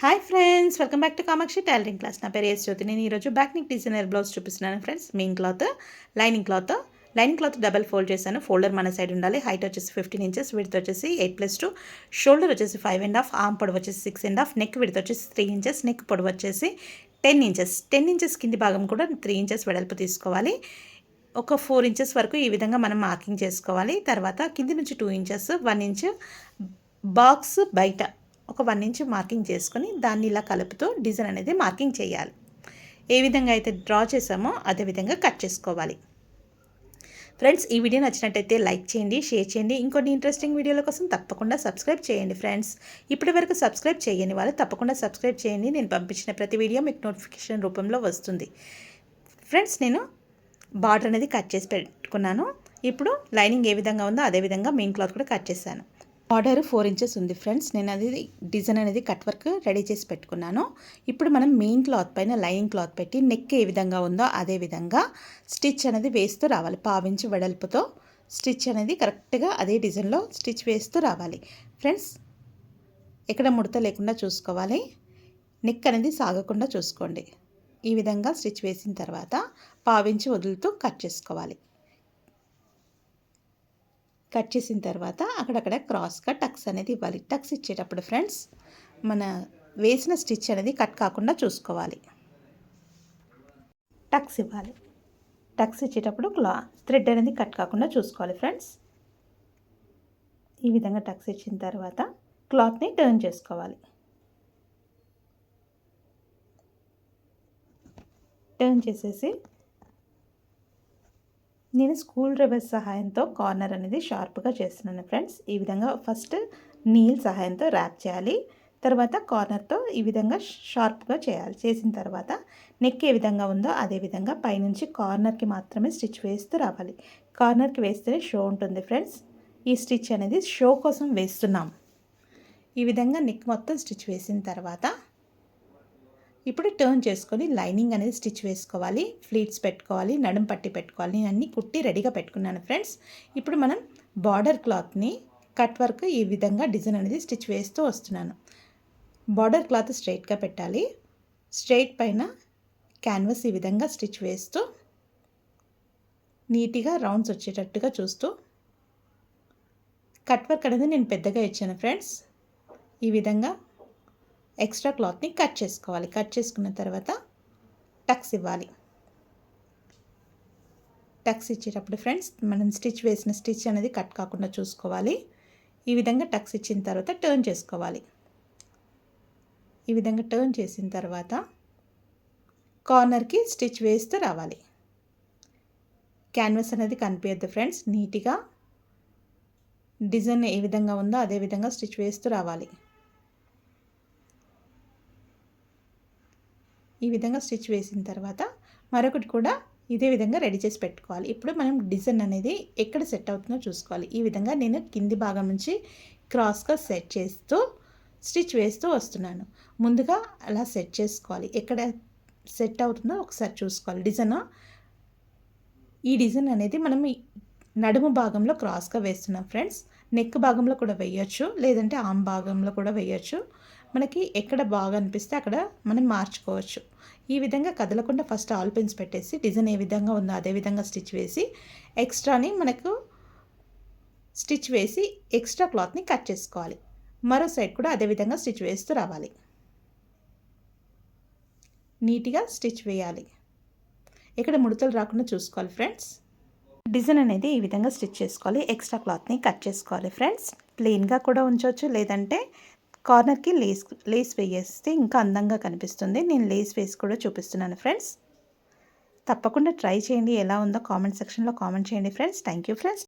Hi friends, welcome back to Kamakshi tailoring class. నా పేరు yes జ్యోతి. నేను ఈరోజు బ్యాక్ నెక్ డిజైనర్ బ్లౌజ్ చూపిస్తున్నాను friends. Main cloth, lining cloth double fold చేశాను. Folder మన సైడ్ ఉండాలి. హైట్ వచ్చేసి 15 ఇంచెస్, విడ్త్ వచ్చేసి 8+2, షోల్డర్ వచ్చేసి 5.5, ఆర్మ్ పొడవు వచ్చేసి 6.5, నెక్ విడ్త్ వచ్చేసి 3 ఇంచెస్, నెక్ పొడవు వచ్చేసి 10 ఇంచెస్. 10 ఇంచెస్ కింది భాగం కూడా 3 ఇంచెస్ వెడల్పు తీసుకోవాలి. ఒక 4 ఇంచెస్ వరకు ఈ విధంగా మనం మార్కింగ్ చేసుకోవాలి. తర్వాత కింది నుంచి 2 ఇంచెస్, 1 ఇంచ్ బాక్స్ బయట ఒక 1 ఇంచ్ మార్కింగ్ చేసుకొని దాన్ని ఇలా కలుపుతూ డిజైన్ అనేది మార్కింగ్ చేయాలి. ఏ విధంగా అయితే డ్రా చేసామో అదే విధంగా కట్ చేసుకోవాలి. ఫ్రెండ్స్, ఈ వీడియో నచ్చినట్టయితే లైక్ చేయండి, షేర్ చేయండి. ఇంకొన్ని ఇంట్రెస్టింగ్ వీడియోల కోసం తప్పకుండా సబ్స్క్రైబ్ చేయండి ఫ్రెండ్స్. ఇప్పటి వరకు సబ్స్క్రైబ్ చేయని వాళ్ళు తప్పకుండా సబ్స్క్రైబ్ చేయండి. నేను పంపించిన ప్రతి వీడియో మీకు నోటిఫికేషన్ రూపంలో వస్తుంది. ఫ్రెండ్స్, నేను బార్డర్ అనేది కట్ చేసి పెట్టుకున్నాను. ఇప్పుడు లైనింగ్ ఏ విధంగా ఉందో అదే విధంగా మెయిన్ క్లాత్ కూడా కట్ చేశాను. బార్డర్ 4 ఇంచెస్ ఉంది ఫ్రెండ్స్. నేను అది డిజైన్ అనేది కట్ వర్క్ రెడీ చేసి పెట్టుకున్నాను. ఇప్పుడు మనం మెయిన్ క్లాత్ పైన లైనింగ్ క్లాత్ పెట్టి నెక్ ఏ విధంగా ఉందో అదే విధంగా స్టిచ్ అనేది వేస్తూ రావాలి. 1/2 ఇంచ్ వెడల్పుతో స్టిచ్ అనేది కరెక్ట్గా అదే డిజైన్లో స్టిచ్ వేస్తూ రావాలి. ఫ్రెండ్స్, ఎక్కడ ముడత లేకుండా చూసుకోవాలి. నెక్ అనేది సాగకుండా చూసుకోండి. ఈ విధంగా స్టిచ్ వేసిన తర్వాత 1/2 ఇంచ్ వదులుతూ కట్ చేసుకోవాలి. కట్ చేసిన తర్వాత అక్కడక్కడ క్రాస్గా టక్స్ అనేది ఇవ్వాలి. టక్స్ ఇచ్చేటప్పుడు ఫ్రెండ్స్, మన వేసిన స్టిచ్ అనేది కట్ కాకుండా చూసుకోవాలి. టక్స్ ఇవ్వాలి. టక్స్ ఇచ్చేటప్పుడు థ్రెడ్ అనేది కట్ కాకుండా చూసుకోవాలి ఫ్రెండ్స్. ఈ విధంగా టక్స్ ఇచ్చిన తర్వాత క్లాత్ని టర్న్ చేసుకోవాలి. టర్న్ చేసేసి నేను స్కూల్ డ్రైవర్ సహాయంతో కార్నర్ అనేది షార్ప్గా చేస్తున్నాను ఫ్రెండ్స్. ఈ విధంగా ఫస్ట్ నీల్ సహాయంతో ర్యాప్ చేయాలి. తర్వాత కార్నర్తో ఈ విధంగా షార్ప్గా చేయాలి. చేసిన తర్వాత నెక్ ఏ విధంగా ఉందో అదే విధంగా పైనుంచి కార్నర్కి మాత్రమే స్టిచ్ వేస్తూ రావాలి. కార్నర్కి వేస్తేనే షో ఉంటుంది ఫ్రెండ్స్. ఈ స్టిచ్ అనేది షో కోసం వేస్తున్నాం. ఈ విధంగా నెక్ మొత్తం స్టిచ్ వేసిన తర్వాత ఇప్పుడు టర్న్ చేసుకొని లైనింగ్ అనేది స్టిచ్ వేసుకోవాలి. ఫ్లీట్స్ పెట్టుకోవాలి, నడుం పట్టి పెట్టుకోవాలి. నేను అన్నీ కుట్టి రెడీగా పెట్టుకున్నాను ఫ్రెండ్స్. ఇప్పుడు మనం బార్డర్ క్లాత్ని కట్ వర్క్ ఈ విధంగా డిజైన్ అనేది స్టిచ్ వేస్తూ వస్తున్నాను. బార్డర్ క్లాత్ స్ట్రైట్గా పెట్టాలి. స్ట్రైట్ పైన క్యాన్వాస్ ఈ విధంగా స్టిచ్ వేస్తూ నీట్గా రౌండ్స్ వచ్చేటట్టుగా చూస్తూ కట్ వర్క్ అనేది నేను పెద్దగా ఇచ్చాను ఫ్రెండ్స్. ఈ విధంగా ఎక్స్ట్రా క్లాత్ని కట్ చేసుకోవాలి. కట్ చేసుకున్న తర్వాత టక్స్ ఇవ్వాలి. టక్స్ ఇచ్చేటప్పుడు ఫ్రెండ్స్, మనం స్టిచ్ వేసిన స్టిచ్ అనేది కట్ కాకుండా చూసుకోవాలి. ఈ విధంగా టక్స్ ఇచ్చిన తర్వాత టర్న్ చేసుకోవాలి. ఈ విధంగా టర్న్ చేసిన తర్వాత కార్నర్కి స్టిచ్ వేస్తూ రావాలి. క్యాన్వాస్ అనేది కనిపించద్దు ఫ్రెండ్స్. నీట్గా డిజైన్ ఏ విధంగా ఉందో అదే విధంగా స్టిచ్ వేస్తూ రావాలి. ఈ విధంగా స్టిచ్ వేసిన తర్వాత మరొకటి కూడా ఇదే విధంగా రెడీ చేసి పెట్టుకోవాలి. ఇప్పుడు మనం డిజైన్ అనేది ఎక్కడ సెట్ అవుతుందో చూసుకోవాలి. ఈ విధంగా నేను కింది భాగం నుంచి క్రాస్గా సెట్ చేస్తూ స్టిచ్ వేస్తూ వస్తున్నాను. ముందుగా అలా సెట్ చేసుకోవాలి. ఎక్కడ సెట్ అవుతుందో ఒకసారి చూసుకోవాలి. ఈ డిజైన్ అనేది మనం నడుము భాగంలో క్రాస్గా వేస్తున్నాం ఫ్రెండ్స్. నెక్ భాగంలో కూడా వేయచ్చు, లేదంటే ఆర్మ్ భాగంలో కూడా వేయచ్చు. మనకి ఎక్కడ బాగా అనిపిస్తే అక్కడ మనం మార్చుకోవచ్చు. ఈ విధంగా కదలకుండా ఫస్ట్ ఆల్ పిన్స్ పెట్టేసి డిజైన్ ఏ విధంగా ఉందో అదే విధంగా స్టిచ్ వేసి ఎక్స్ట్రాని మనకు స్టిచ్ వేసి ఎక్స్ట్రా క్లాత్ని కట్ చేసుకోవాలి. మరో సైడ్ కూడా అదే విధంగా స్టిచ్ వేస్తూ రావాలి. నీట్గా స్టిచ్ వేయాలి. ఇక్కడ ముడతలు రాకుండా చూసుకోవాలి ఫ్రెండ్స్. డిజైన్ అనేది ఈ విధంగా స్టిచ్ చేసుకోవాలి. ఎక్స్ట్రా క్లాత్ని కట్ చేసుకోవాలి ఫ్రెండ్స్. ప్లెయిన్గా కూడా ఉంచవచ్చు, లేదంటే కార్నర్కి లేస్ వేయేస్తే ఇంకా అందంగా కనిపిస్తుంది. నేను లేస్ వేసి కూడా చూపిస్తున్నాను ఫ్రెండ్స్. తప్పకుండా ట్రై చేయండి. ఎలా ఉందో కామెంట్ సెక్షన్లో కామెంట్ చేయండి ఫ్రెండ్స్. Thank you friends.